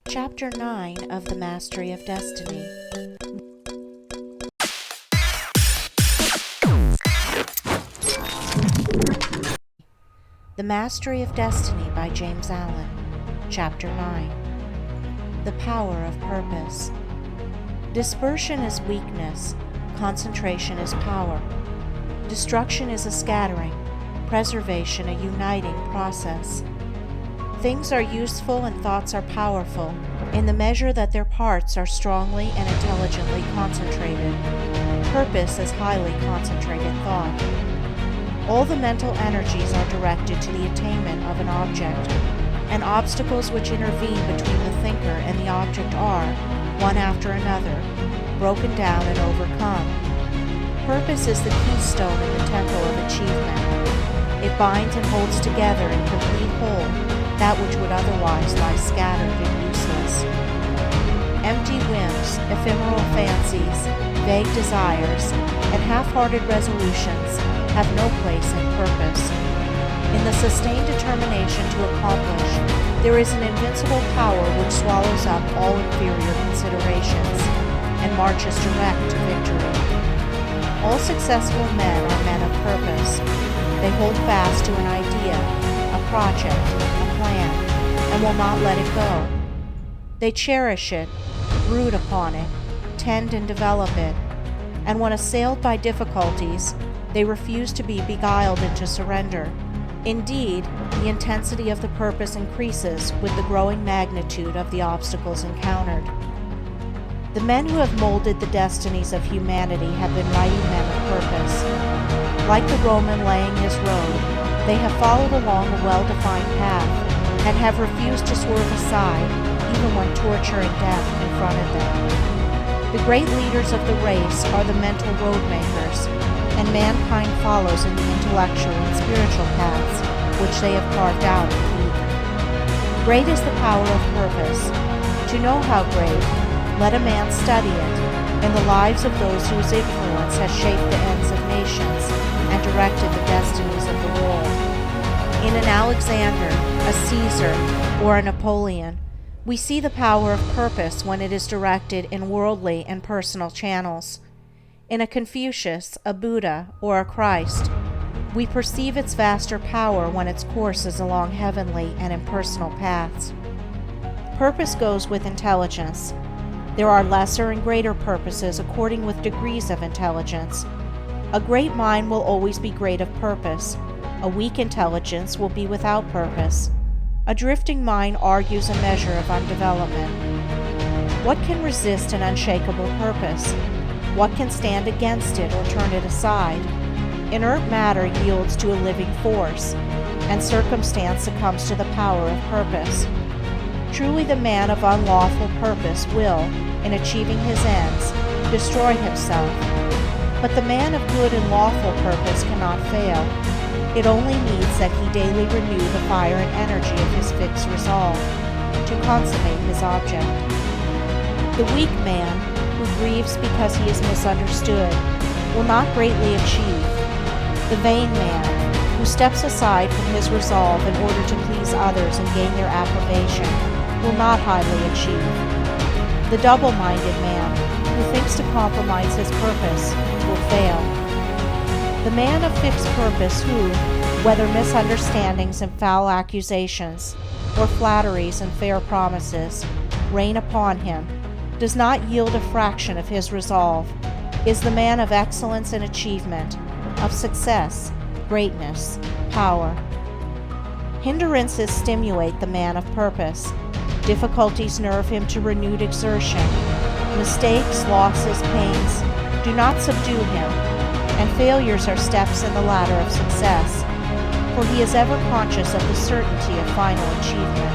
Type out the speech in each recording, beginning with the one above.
Chapter 9 of The Mastery of Destiny. The Mastery of Destiny by James Alen. Chapter 9. The Power of Purpose. Dispersion is weakness. Concentration is power. Destruction is a scattering. Preservation a uniting process. Things are useful and thoughts are powerful in the measure that their parts are strongly and intelligently concentrated. Purpose is highly concentrated thought. All the mental energies are directed to the attainment of an object, and obstacles which intervene between the thinker and the object are, one after another, broken down and overcome. Purpose is the keystone in the temple of achievement. It binds and holds together in complete whole that which would otherwise lie scattered and useless. Empty whims, ephemeral fancies, vague desires, and half-hearted resolutions have no place in purpose. In the sustained determination to accomplish, there is an invincible power which swallows up all inferior considerations and marches direct to victory. All successful men are men of purpose. They hold fast to an idea, a project, a plan, and will not let it go. They cherish it, brood upon it, tend and develop it, and when assailed by difficulties, they refuse to be beguiled into surrender. Indeed, the intensity of the purpose increases with the growing magnitude of the obstacles encountered. The men who have molded the destinies of humanity have been mighty men of purpose. Like the Roman laying his road, they have followed along a well-defined path and have refused to swerve aside even when torture and death confronted them. The great leaders of the race are the mental road makers, and mankind follows in the intellectual and spiritual paths which they have carved out and eat. Great is the power of purpose. To know how great, let a man study it, in the lives of those whose influence has shaped the ends of nations and directed the destinies of the world. In an Alexander, a Caesar, or a Napoleon, we see the power of purpose when it is directed in worldly and personal channels. In a Confucius, a Buddha, or a Christ, we perceive its vaster power when its course is along heavenly and impersonal paths. Purpose goes with intelligence. There are lesser and greater purposes according with degrees of intelligence. A great mind will always be great of purpose. A weak intelligence will be without purpose. A drifting mind argues a measure of undevelopment. What can resist an unshakable purpose? What can stand against it or turn it aside? Inert matter yields to a living force, and circumstance succumbs to the power of purpose. Truly the man of unlawful purpose will, in achieving his ends, destroy himself. But the man of good and lawful purpose cannot fail. It only needs that he daily renew the fire and energy of his fixed resolve to consummate his object. The weak man, who grieves because he is misunderstood, will not greatly achieve. The vain man, who steps aside from his resolve in order to please others and gain their approbation, will not highly achieve. The double-minded man, who thinks to compromise his purpose, will fail. The man of fixed purpose who, whether misunderstandings and foul accusations, or flatteries and fair promises, rain upon him, does not yield a fraction of his resolve, is the man of excellence and achievement, of success, greatness, power. Hindrances stimulate the man of purpose. Difficulties nerve him to renewed exertion. Mistakes, losses, pains do not subdue him, and failures are steps in the ladder of success, for he is ever conscious of the certainty of final achievement.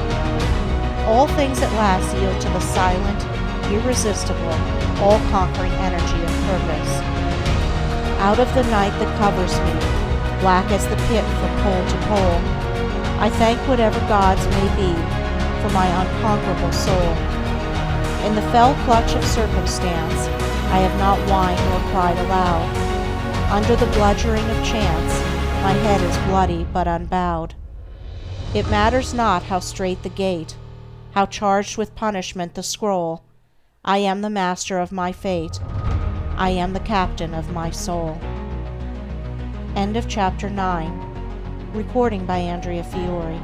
All things at last yield to the silent, irresistible, all-conquering energy of purpose. Out of the night that covers me, black as the pit from pole to pole, I thank whatever gods may be for my unconquerable soul. In the fell clutch of circumstance, I have not whined nor cried aloud. Under the bludgeoning of chance, my head is bloody but unbowed. It matters not how strait the gate, how charged with punishment the scroll. I am the master of my fate. I am the captain of my soul. End of chapter 9. Recording by Andrea Fiore.